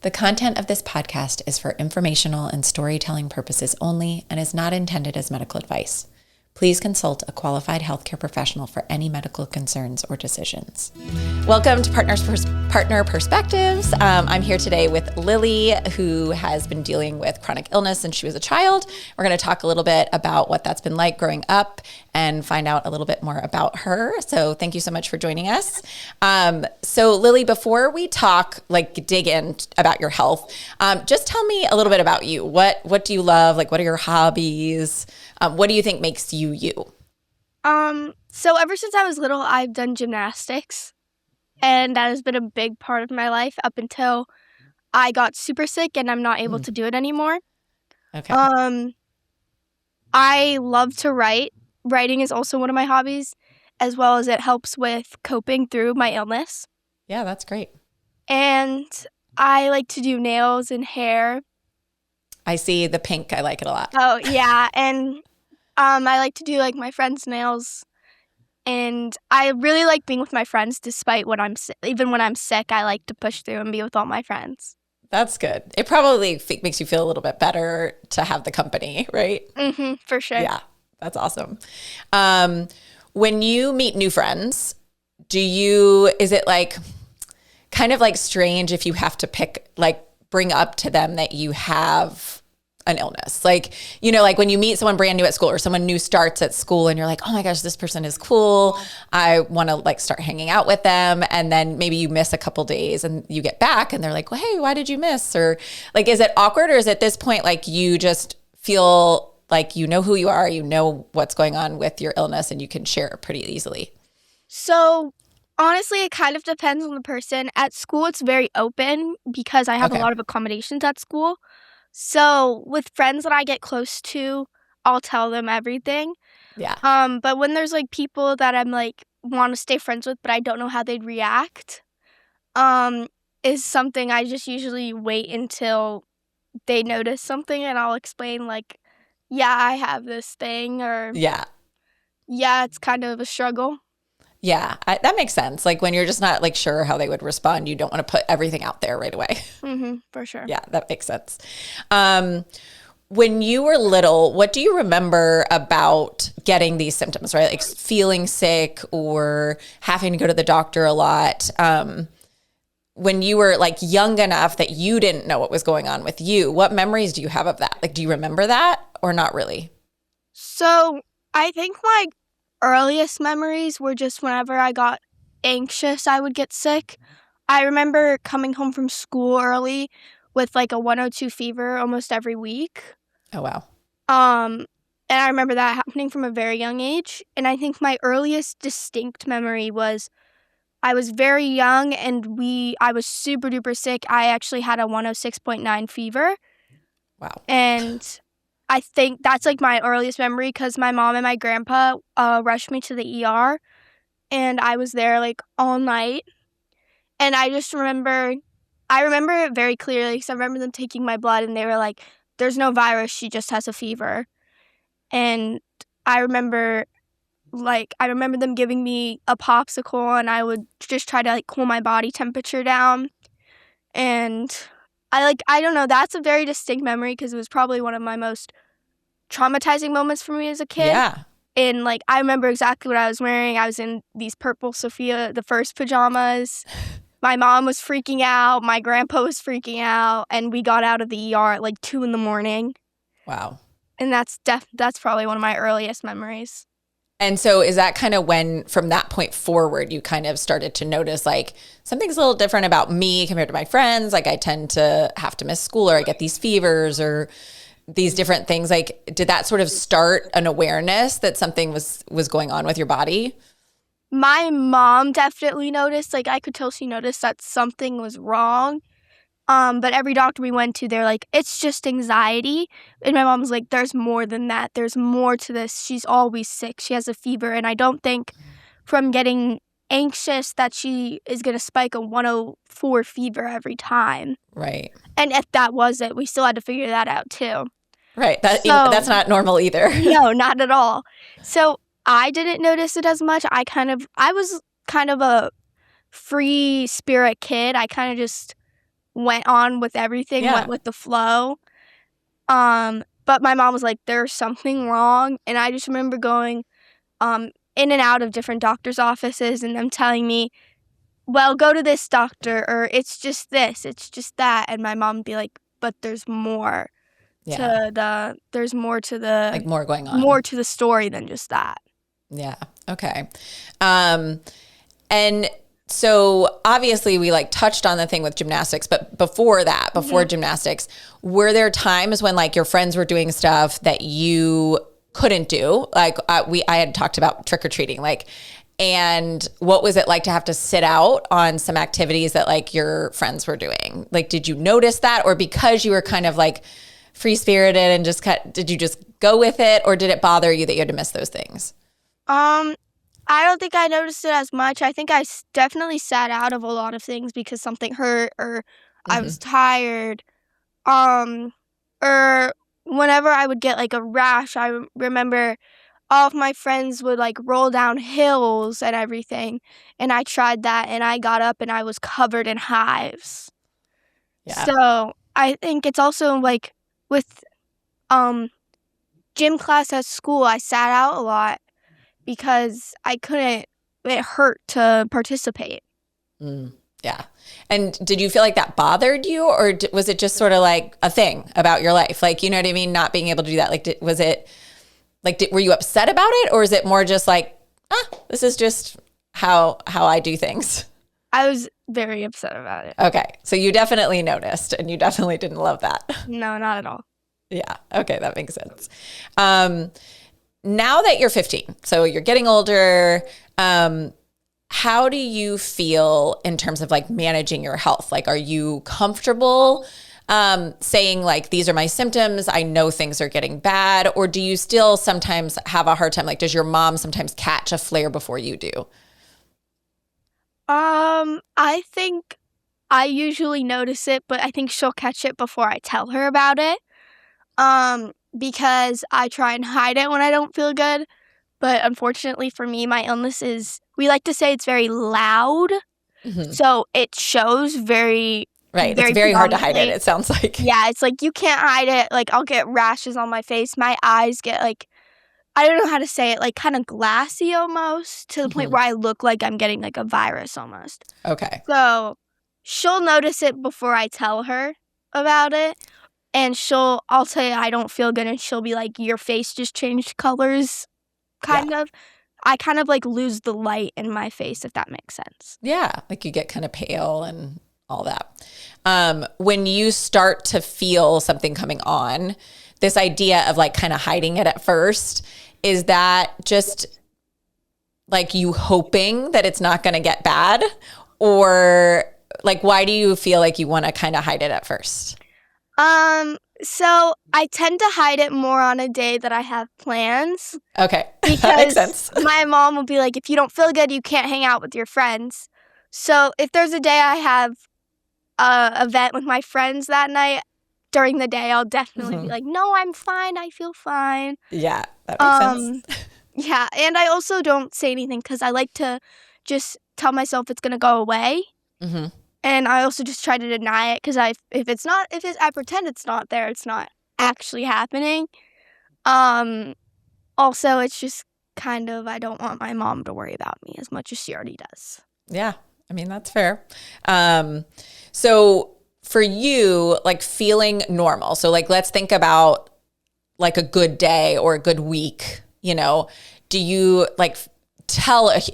The content of this podcast is for informational and storytelling purposes only and is not intended as medical advice. Please consult a qualified healthcare professional for any medical concerns or decisions. Welcome to Partner Perspectives. I'm here today with Lily, who has been dealing with chronic illness since she was a child. We're going to talk a little bit about what that's been like growing up and find out a little bit more about her. So thank you so much for joining us. So Lily, before we talk, dig in about your health, just tell me a little bit about you. What do you love? What are your hobbies? What do you think makes you you? So ever since I was little, I've done gymnastics, and that has been a big part of my life up until I got super sick and I'm not able to do it anymore. Okay. I love to write. Writing is also one of my hobbies, as well as it helps with coping through my illness. Yeah, that's great. And I like to do nails and hair. I see the pink. I like it a lot. Oh, yeah. And I like to do my friends' nails. And I really like being with my friends despite when I'm sick. Even when I'm sick, I like to push through and be with all my friends. That's good. It probably makes you feel a little bit better to have the company, right? Mm-hmm, for sure. Yeah, that's awesome. When you meet new friends, is it kind of strange if you have to bring up to them that you have an illness? When you meet someone brand new at school or someone new starts at school and you're like, oh my gosh, this person is cool. I want to start hanging out with them. And then maybe you miss a couple days and you get back and they're like, well, hey, why did you miss? Or is it awkward, or is it at this point, you just feel like you know who you are, you know what's going on with your illness, and you can share it pretty easily? So honestly, it kind of depends on the person. At school, it's very open because I have a lot of accommodations at school. So with friends that I get close to, I'll tell them everything. Yeah. But when there's people that I'm want to stay friends with, but I don't know how they'd react, is something I just usually wait until they notice something, and I'll explain yeah, I have this thing, or yeah, it's kind of a struggle. Yeah, that makes sense. When you're just not sure how they would respond, you don't want to put everything out there right away. Mm-hmm, for sure. Yeah, that makes sense. When you were little, what do you remember about getting these symptoms, right? Feeling sick or having to go to the doctor a lot. When you were young enough that you didn't know what was going on with you, what memories do you have of that? Do you remember that or not really? So I think my earliest memories were just whenever I got anxious, I would get sick. I remember coming home from school early with a 102 fever almost every week. Oh, wow. And I remember that happening from a very young age. And I think my earliest distinct memory was I was very young and I was super duper sick. I actually had a 106.9 fever. Wow. And I think that's my earliest memory because my mom and my grandpa rushed me to the ER, and I was there all night. And I remember it very clearly because I remember them taking my blood and they were like, there's no virus, she just has a fever. And I remember them giving me a popsicle, and I would just try to cool my body temperature down. And I don't know, that's a very distinct memory because it was probably one of my most traumatizing moments for me as a kid. Yeah. And I remember exactly what I was wearing. I was in these purple Sophia the First pajamas. My mom was freaking out. My grandpa was freaking out. And we got out of the ER at 2 a.m. Wow. And that's probably one of my earliest memories. And so is that kind of when, from that point forward, you kind of started to notice something's a little different about me compared to my friends? I tend to have to miss school, or I get these fevers or these different things. Did that sort of start an awareness that something was going on with your body? My mom definitely noticed. I could tell she noticed that something was wrong. But every doctor we went to, they're like, it's just anxiety. And my mom's like, there's more than that. There's more to this. She's always sick. She has a fever. And I don't think from getting anxious that she is going to spike a 104 fever every time. Right. And if that was it, we still had to figure that out too. Right. That's not normal either. No, not at all. So I didn't notice it as much. I was kind of a free spirit kid. I kind of just went on with everything, went with the flow. But my mom was like, there's something wrong. And I just remember going in and out of different doctor's offices and them telling me, well, go to this doctor, or it's just this, it's just that. And my mom would be like, but there's more there's more to the, like more going on, more to the story than just that. Yeah. Okay. And so obviously we like touched on the thing with gymnastics, but before that, before gymnastics, were there times when like your friends were doing stuff that you couldn't do? Like I had talked about trick-or-treating, like, and what was it like to have to sit out on some activities that like your friends were doing? Like, did you notice that, or because you were kind of like free-spirited and just did you just go with it, or did it bother you that you had to miss those things? I don't think I noticed it as much. I think I definitely sat out of a lot of things because something hurt or I was tired. Or whenever I would get like a rash, I remember all of my friends would like roll down hills and everything. And I tried that and I got up and I was covered in hives. Yeah. So I think it's also like with gym class at school, I sat out a lot because I couldn't, it hurt to participate. Yeah. And did you feel like that bothered you, or was it just sort of like a thing about your life? Like, you know what I mean? Not being able to do that. Like, was it like, were you upset about it, or is it more just like, this is just how I do things? I was very upset about it. Okay. So you definitely noticed, and you definitely didn't love that. No, not at all. Yeah. Okay. That makes sense. Now that you're 15, so you're getting older, how do you feel in terms of like managing your health? Like, are you comfortable saying like, these are my symptoms, I know things are getting bad, or do you still sometimes have a hard time? Like, does your mom sometimes catch a flare before you do? I think I usually notice it, but I think she'll catch it before I tell her about it. Because I try and hide it when I don't feel good. But unfortunately for me, my illness is, we like to say it's very loud. So it shows very, right. It's very hard to hide it, it sounds like. Yeah, it's like you can't hide it. Like I'll get rashes on my face. My eyes get like, I don't know how to say it, like kind of glassy almost, to the point where I look like I'm getting like a virus almost. Okay. So she'll notice it before I tell her about it. And I'll say I don't feel good, and she'll be like, your face just changed colors, kind of. I kind of like lose the light in my face, if that makes sense. Yeah, like you get kind of pale and all that. When you start to feel something coming on, this idea of like kind of hiding it at first, is that just like you hoping that it's not going to get bad? Or like, why do you feel like you want to kind of hide it at first? So I tend to hide it more on a day that I have plans. Okay. Because that makes sense. My mom will be like, if you don't feel good, you can't hang out with your friends. So if there's a day I have a event with my friends that night, during the day, I'll definitely be like, no, I'm fine. I feel fine. Yeah, that makes sense. Yeah, and I also don't say anything because I like to just tell myself it's going to go away. And I also just try to deny it because I pretend it's not there, it's not actually happening. Also, it's just kind of, I don't want my mom to worry about me as much as she already does. Yeah, I mean, that's fair. So for you, like feeling normal. So like, let's think about like a good day or a good week, you know, do you like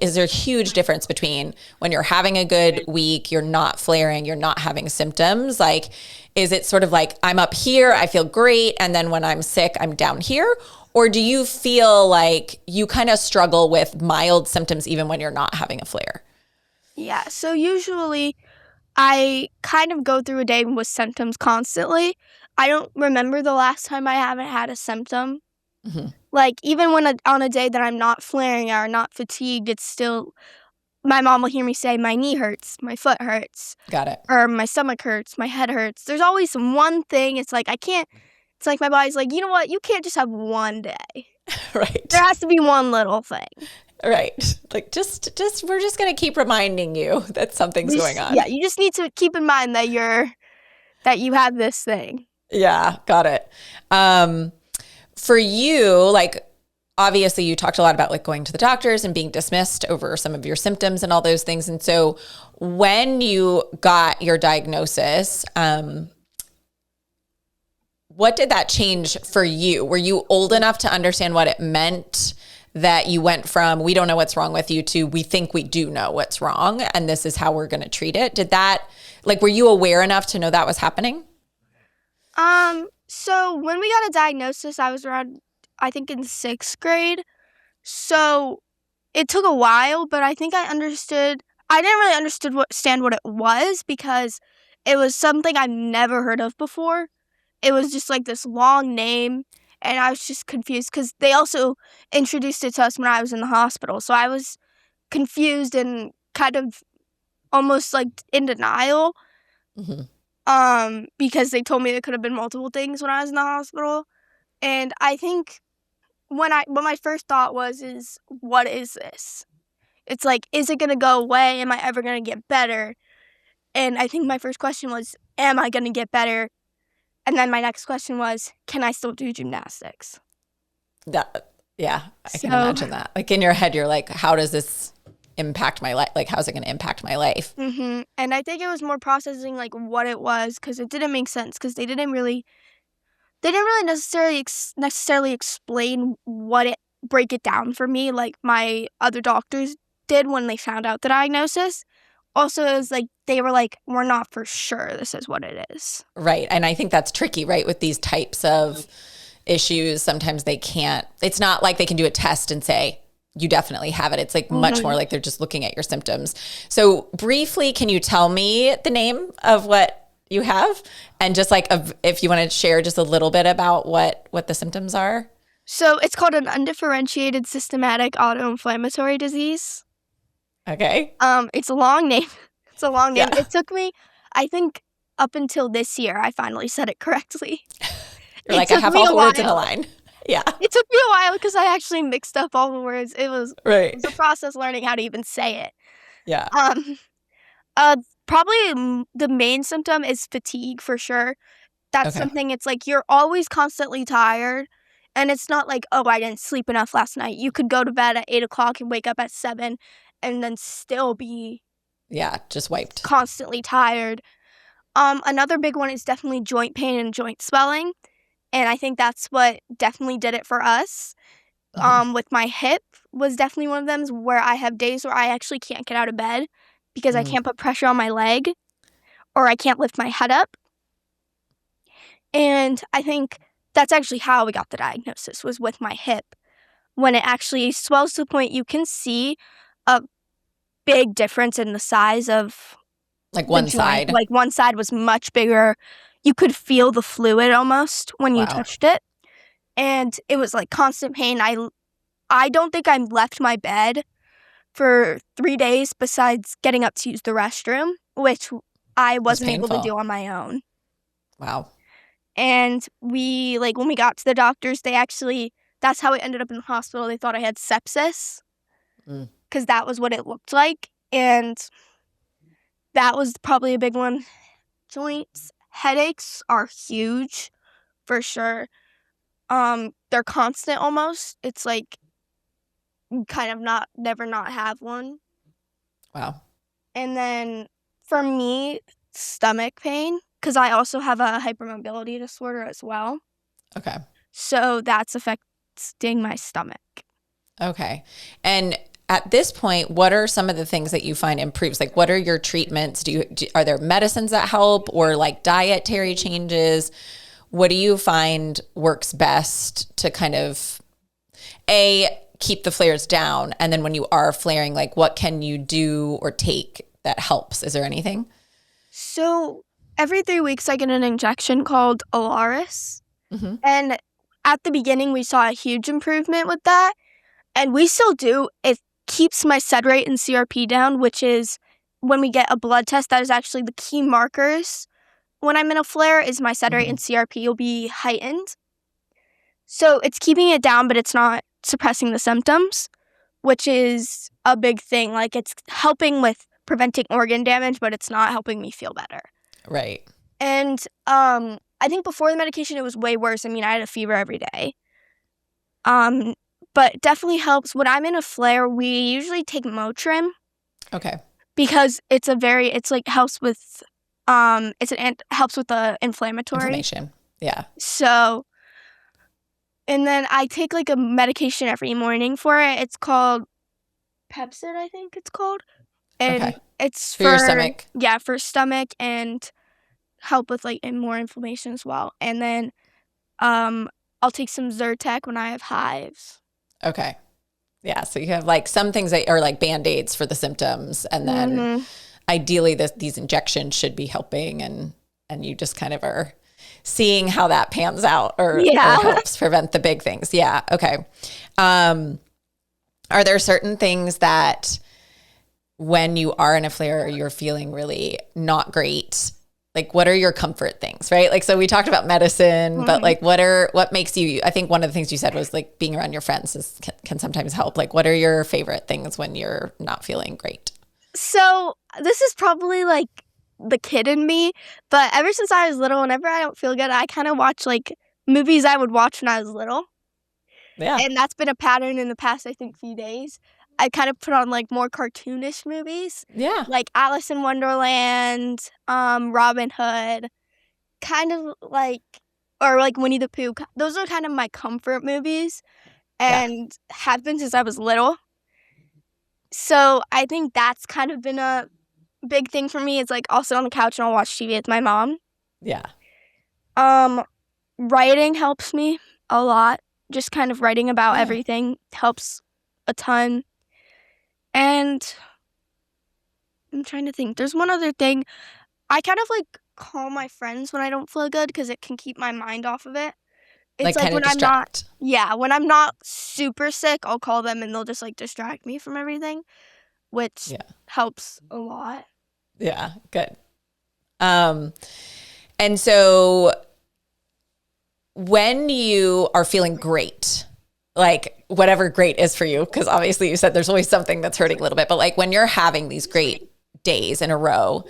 is there a huge difference between when you're having a good week, you're not flaring, you're not having symptoms? Like, is it sort of like I'm up here, I feel great, and then when I'm sick, I'm down here? Or do you feel like you kind of struggle with mild symptoms even when you're not having a flare? Yeah, so usually I kind of go through a day with symptoms constantly. I don't remember the last time I haven't had a symptom. Like, even when on a day that I'm not flaring or not fatigued, it's still, my mom will hear me say, my knee hurts, my foot hurts. Got it. Or my stomach hurts, my head hurts. There's always one thing. It's like, it's like my body's like, you know what? You can't just have one day. Right. There has to be one little thing. Right. Like, we're just going to keep reminding you that something's going on. Yeah, you just need to keep in mind that you're that you have this thing. Yeah, got it. For you, like, obviously you talked a lot about like going to the doctors and being dismissed over some of your symptoms and all those things. And so when you got your diagnosis, what did that change for you? Were you old enough to understand what it meant that you went from, we don't know what's wrong with you, to we think we do know what's wrong and this is how we're going to treat it? Did that, like, were you aware enough to know that was happening? So when we got a diagnosis, I was around, I think, in 6th grade. So it took a while, but I think I understood. I didn't really understand what it was because it was something I've never heard of before. It was just like this long name, and I was just confused because they also introduced it to us when I was in the hospital. So I was confused and kind of almost like in denial. Mm-hmm. Because they told me it could have been multiple things when I was in the hospital. And I think what my first thought is what is this? It's like, is it going to go away? Am I ever going to get better? And I think my first question was, am I going to get better? And then my next question was, can I still do gymnastics? Yeah, I can imagine that. Like in your head, you're like, how does this impact my life? Like, how's it going to impact my life? Mm-hmm. And I think it was more processing like what it was, because it didn't make sense, because they didn't really necessarily explain break it down for me like my other doctors did when they found out the diagnosis. Also, it was like they were like, we're not for sure this is what it is. Right. And I think that's tricky, right? With these types of issues, sometimes they can't, it's not like they can do a test and say, you definitely have it. It's like much more like they're just looking at your symptoms. So briefly, can you tell me the name of what you have? And just like, if you want to share just a little bit about what the symptoms are. So it's called an undifferentiated systematic autoinflammatory disease. Okay. It's a long name. It's a long name. Yeah. It took me, I think, up until this year, I finally said it correctly. You're like, I have all the words in a line. Yeah. It took me a while because I actually mixed up all the words. It was a process learning how to even say it. Yeah. Probably the main symptom is fatigue for sure. That's something, it's like you're always constantly tired. And it's not like, oh, I didn't sleep enough last night. You could go to bed at 8 o'clock and wake up at 7 and then still be just wiped. Constantly tired. Another big one is definitely joint pain and joint swelling. And I think that's what definitely did it for us. With my hip was definitely one of them where I have days where I actually can't get out of bed because I can't put pressure on my leg or I can't lift my head up. And I think that's actually how we got the diagnosis, was with my hip. When it actually swells to the point you can see a big difference in the size of like one side. Like one side was much bigger. You could feel the fluid almost when you touched it. And it was like constant pain. I don't think I left my bed for 3 days besides getting up to use the restroom, which I wasn't able to do on my own. Wow. And when we got to the doctors, that's how I ended up in the hospital. They thought I had sepsis because that was what it looked like. And that was probably a big one. Joints, headaches are huge for sure. They're constant almost. It's like you kind of never not have one. Wow. And then for me, stomach pain, because I also have a hypermobility disorder as well. Okay. So that's affecting my stomach. Okay. And at this point, what are some of the things that you find improves? Like, what are your treatments? Are there medicines that help, or like dietary changes? What do you find works best to kind of keep the flares down? And then when you are flaring, like, what can you do or take that helps? Is there anything? So every 3 weeks, I get an injection called Alaris. Mm-hmm. And at the beginning, we saw a huge improvement with that. And we still do. It keeps my sed rate and CRP down, which is when we get a blood test, that is actually the key markers. When I'm in a flare, is my sed rate and CRP will be heightened. So it's keeping it down, but it's not suppressing the symptoms, which is a big thing. Like, it's helping with preventing organ damage, but it's not helping me feel better. Right. And I think before the medication, it was way worse. I mean, I had a fever every day. But it definitely helps. When I'm in a flare, we usually take Motrin. Okay. Because it's like helps with helps with the inflammatory. Inflammation. Yeah. So, and then I take like a medication every morning for it. It's called Pepsid, I think it's called. And Okay. it's For your stomach? Yeah, for stomach and help with like more inflammation as well. And then I'll take some Zyrtec when I have hives. Okay. Yeah. So you have like some things that are like Band-Aids for the symptoms. And then ideally these injections should be helping and you just kind of are seeing how that pans out or helps prevent the big things. Yeah. Okay. Are there certain things that when you are in a flare, you're feeling really not great? Like, what are your comfort things, right? Like, so we talked about medicine, but like, what makes you, I think one of the things you said was like being around your friends can sometimes help. Like, what are your favorite things when you're not feeling great? So this is probably like the kid in me, but ever since I was little, whenever I don't feel good, I kind of watch like movies I would watch when I was little. Yeah. And that's been a pattern in the past, I think, few days. I kind of put on like more cartoonish movies. Yeah. Like Alice in Wonderland, Robin Hood, kind of like, or like Winnie the Pooh. Those are kind of my comfort movies and have been since I was little. So I think that's kind of been a big thing for me. It's like I'll sit on the couch and I'll watch TV with my mom. Yeah. Writing helps me a lot. Just kind of writing about everything helps a ton. And I'm trying to think. There's one other thing. I kind of like call my friends when I don't feel good because it can keep my mind off of it. It's like when distract. when I'm not super sick, I'll call them and they'll just like distract me from everything, which helps a lot. Yeah, good. And so when you are feeling great, like whatever great is for you, because obviously you said there's always something that's hurting a little bit, but like when you're having these great days in a row,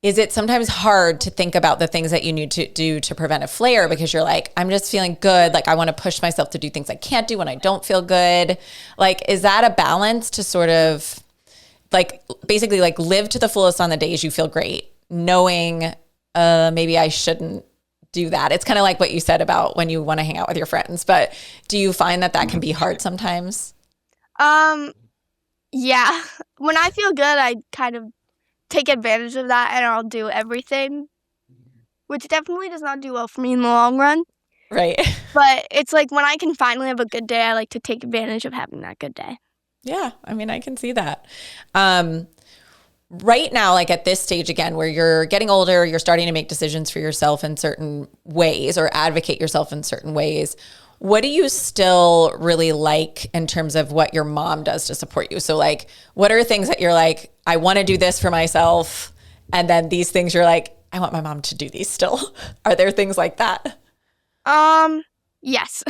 is it sometimes hard to think about the things that you need to do to prevent a flare because you're like, I'm just feeling good. Like I want to push myself to do things I can't do when I don't feel good. Like, is that a balance to sort of like basically like live to the fullest on the days you feel great, knowing maybe I shouldn't do that? It's kind of like what you said about when you want to hang out with your friends, but do you find that can be hard sometimes? Yeah. When I feel good, I kind of take advantage of that and I'll do everything, which definitely does not do well for me in the long run. Right. But it's like when I can finally have a good day, I like to take advantage of having that good day. Yeah. I mean, I can see that. Right now, like at this stage again, where you're getting older, you're starting to make decisions for yourself in certain ways or advocate yourself in certain ways. What do you still really like in terms of what your mom does to support you? So like, what are things that you're like, I want to do this for myself. And then these things you're like, I want my mom to do these still. Are there things like that? Yes.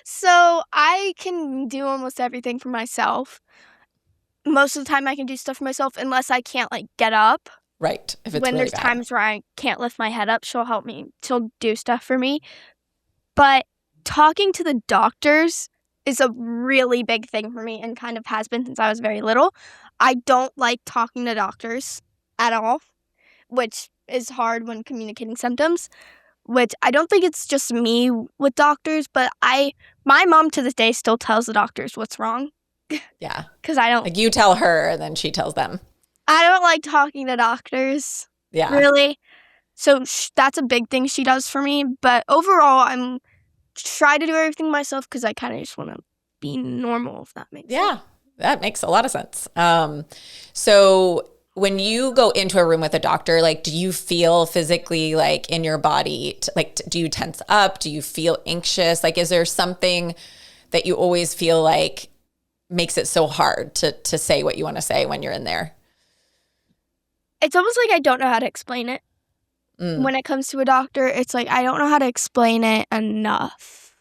So I can do almost everything for myself. Most of the time I can do stuff for myself unless I can't like get up. Right. If it's when really there's bad. Times where I can't lift my head up, she'll help me. She'll do stuff for me. But talking to the doctors is a really big thing for me and kind of has been since I was very little. I don't like talking to doctors at all, which is hard when communicating symptoms, which I don't think it's just me with doctors, but my mom to this day still tells the doctors what's wrong. Yeah. Because I don't. Like you tell her and then she tells them. I don't like talking to doctors. Yeah. Really. So that's a big thing she does for me. But overall, I'm try to do everything myself because I kind of just want to be normal, if that makes sense. Yeah, that makes a lot of sense. So when you go into a room with a doctor, like, do you feel physically like in your body, like, do you tense up? Do you feel anxious? Like, is there something that you always feel like makes it so hard to say what you want to say when you're in there? It's almost like I don't know how to explain it. When it comes to a doctor, it's like I don't know how to explain it enough.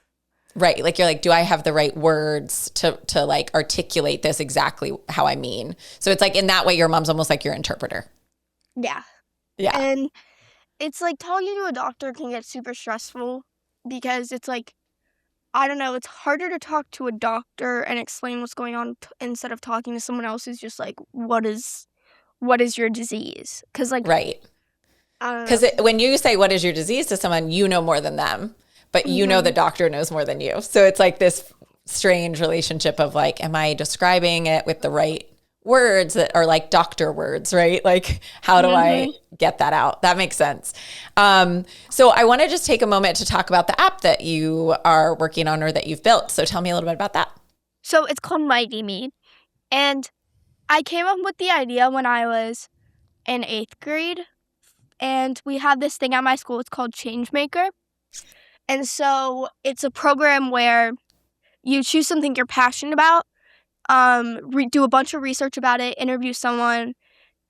Right. Like you're like, do I have the right words to like articulate this exactly how I mean? So it's like in that way, your mom's almost like your interpreter. Yeah. Yeah. And it's like talking to a doctor can get super stressful because it's like, I don't know, it's harder to talk to a doctor and explain what's going on instead of talking to someone else who's just like, what is your disease? Because like, Right. I don't Because know. when you say, what is your disease to someone, you know more than them, but you know the Mhm. doctor knows more than you. So it's like this strange relationship of like, am I describing it with the right words that are like doctor words, right? Like, how do I Mhm. get that out? That makes sense. So I want to just take a moment to talk about the app that you are working on or that you've built. So tell me a little bit about that. So it's called Mighty Me. And I came up with the idea when I was in 8th grade. And we have this thing at my school. It's called Changemaker. And so it's a program where you choose something you're passionate about, do a bunch of research about it, interview someone,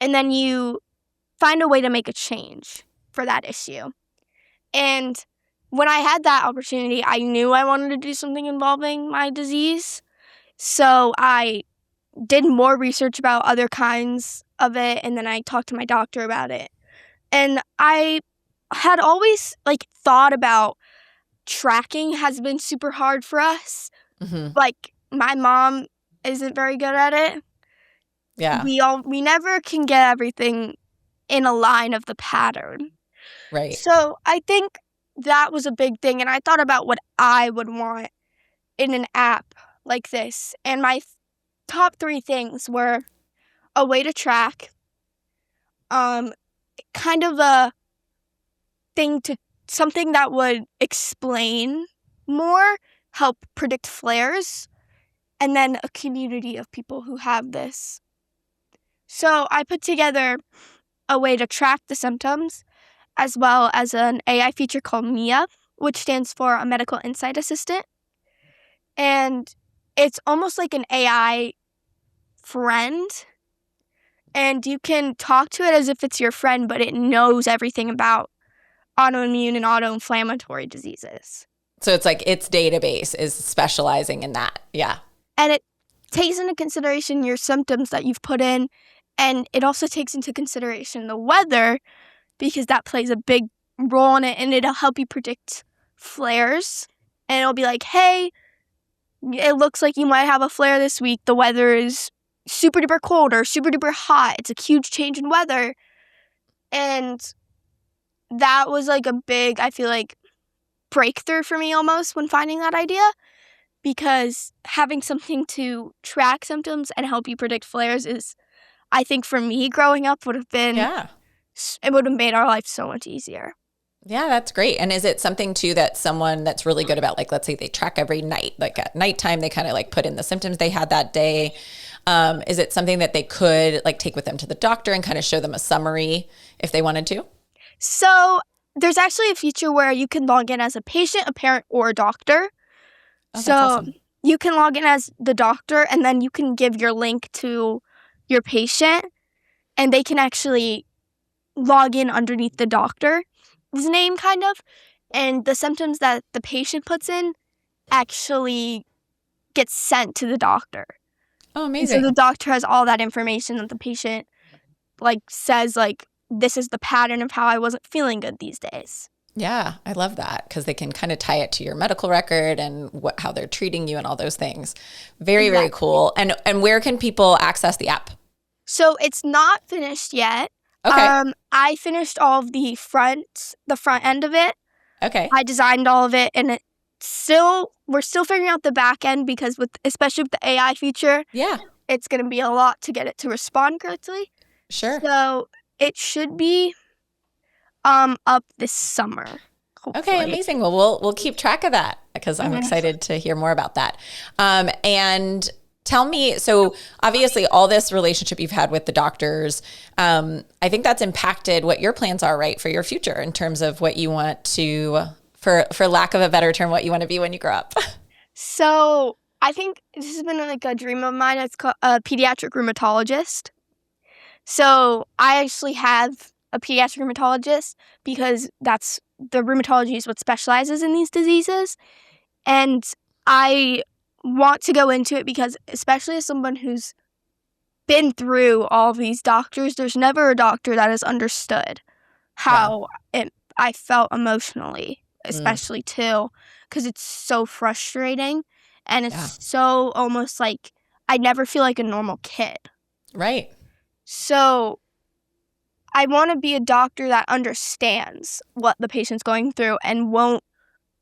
and then you find a way to make a change for that issue. And when I had that opportunity, I knew I wanted to do something involving my disease. So I did more research about other kinds of it, and then I talked to my doctor about it. And I had always like thought about tracking has been super hard for us. Mm-hmm. Like my mom isn't very good at it. Yeah. We never can get everything in a line of the pattern. Right. So I think that was a big thing, and I thought about what I would want in an app like this. And my top 3 things were a way to track, kind of a thing to something that would explain more, help predict flares, and then a community of people who have this. So I put together a way to track the symptoms as well as an AI feature called Mia, which stands for a medical insight assistant. And it's almost like an AI friend. And you can talk to it as if it's your friend, but it knows everything about autoimmune and autoinflammatory diseases. So it's like its database is specializing in that. Yeah. And it takes into consideration your symptoms that you've put in, and it also takes into consideration the weather because that plays a big role in it, and it'll help you predict flares. And it'll be like, hey, it looks like you might have a flare this week. The weather is super duper cold or super duper hot. It's a huge change in weather. And that was like a big, I feel like, breakthrough for me almost when finding that idea, because having something to track symptoms and help you predict flares is, I think for me growing up would have been, Yeah. it would have made our life so much easier. Yeah, that's great. And is it something too that someone that's really good about, like, let's say they track every night, like at nighttime, they kind of like put in the symptoms they had that day. Is it something that they could like take with them to the doctor and kind of show them a summary if they wanted to? So there's actually a feature where you can log in as a patient, a parent, or a doctor. Oh, that's So awesome. you can log in as the doctor, and then you can give your link to your patient, and they can actually log in underneath the doctor's name, kind of. And the symptoms that the patient puts in actually get sent to the doctor. Oh, And so the amazing. doctor has all that information that the patient like says, like, this is the pattern of how I wasn't feeling good these days. Yeah, I love that because they can kind of tie it to your medical record and how they're treating you and all those things. Very, very Exactly. cool. And where can people access the app? So it's not finished yet. Okay. I finished all of the front end of it. Okay. I designed all of it, and we're still figuring out the back end because especially with the AI feature, Yeah, it's going to be a lot to get it to respond correctly. sure. So it should be up this summer, hopefully. Okay, amazing. Well, we'll keep track of that because I'm Mhm. excited to hear more about that. And tell me, so obviously all this relationship you've had with the doctors, I think that's impacted what your plans are, right, for your future in terms of what you want to, for lack of a better term, what you want to be when you grow up. So I think this has been like a dream of mine. It's called a pediatric rheumatologist. So I actually have a pediatric rheumatologist because the rheumatology is what specializes in these diseases. And I want to go into it because, especially as someone who's been through all of these doctors, there's never a doctor that is understood. how I felt emotionally, especially too, because it's so frustrating and it's so almost like I never feel like a normal kid. Right. So I want to be a doctor that understands what the patient's going through and won't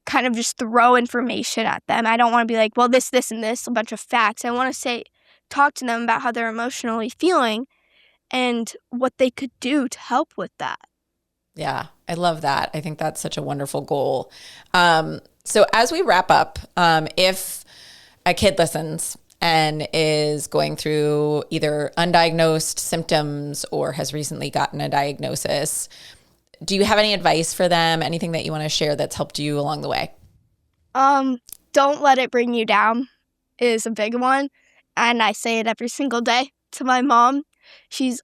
kind of just throw information at them. I don't want to be like, well, this, and this, a bunch of facts. I want to talk to them about how they're emotionally feeling and what they could do to help with that. Yeah, I love that. I think that's such a wonderful goal. So as we wrap up, if a kid listens and is going through either undiagnosed symptoms or has recently gotten a diagnosis, do you have any advice for them? Anything that you want to share that's helped you along the way? Don't let it bring you down is a big one. And I say it every single day to my mom.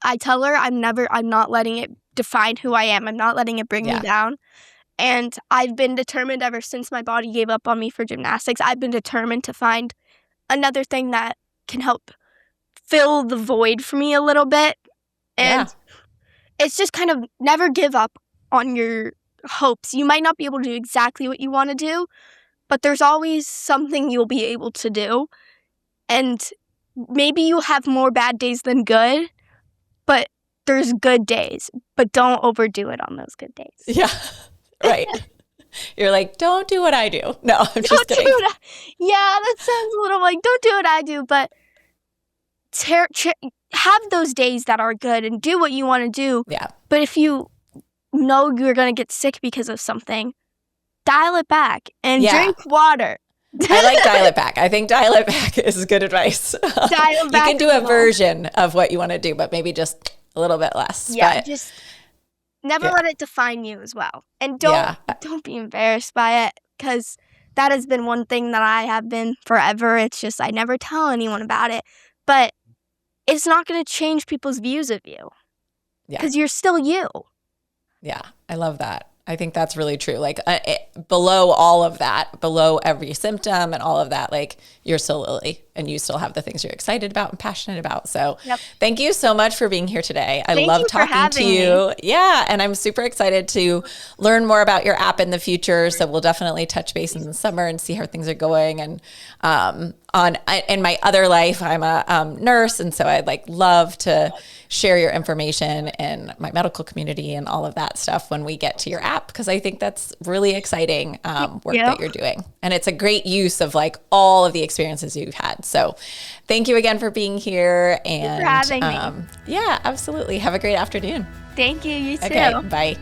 I tell her I'm not letting it define who I am. I'm not letting it bring me down. And I've been determined ever since my body gave up on me for gymnastics. I've been determined to find another thing that can help fill the void for me a little bit. And it's just kind of never give up on your hopes. You might not be able to do exactly what you want to do, but there's always something you'll be able to do. And maybe you'll have more bad days than good, but there's good days. But don't overdo it on those good days. Yeah, right. You're like, don't do what I do. No, I'm just kidding. That sounds a little like, don't do what I do, but have those days that are good and do what you want to do. Yeah. But if you know you're going to get sick because of something, dial it back and drink water. I like dial it back. I think dial it back is good advice. Dial back. You can do a version of what you want to do, but maybe just a little bit less. Yeah, just never let it define you as well. And don't be embarrassed by it, because that has been one thing that I have been forever. It's just I never tell anyone about it. But it's not going to change people's views of you, because you're still you. Yeah, I love that. I think that's really true. Like below all of that, below every symptom and all of that, like you're still Lily and you still have the things you're excited about and passionate about. So thank you so much for being here today. I love talking to you. Yeah. And I'm super excited to learn more about your app in the future. So we'll definitely touch base in the summer and see how things are going. And in my other life, I'm a nurse. And so I'd love to share your information in my medical community and all of that stuff when we get to your app, because I think that's really exciting work that you're doing. And it's a great use of all of the experiences you've had. So thank you again for being here. And thanks for having me. Yeah, absolutely. Have a great afternoon. Thank you. You too. Okay, bye.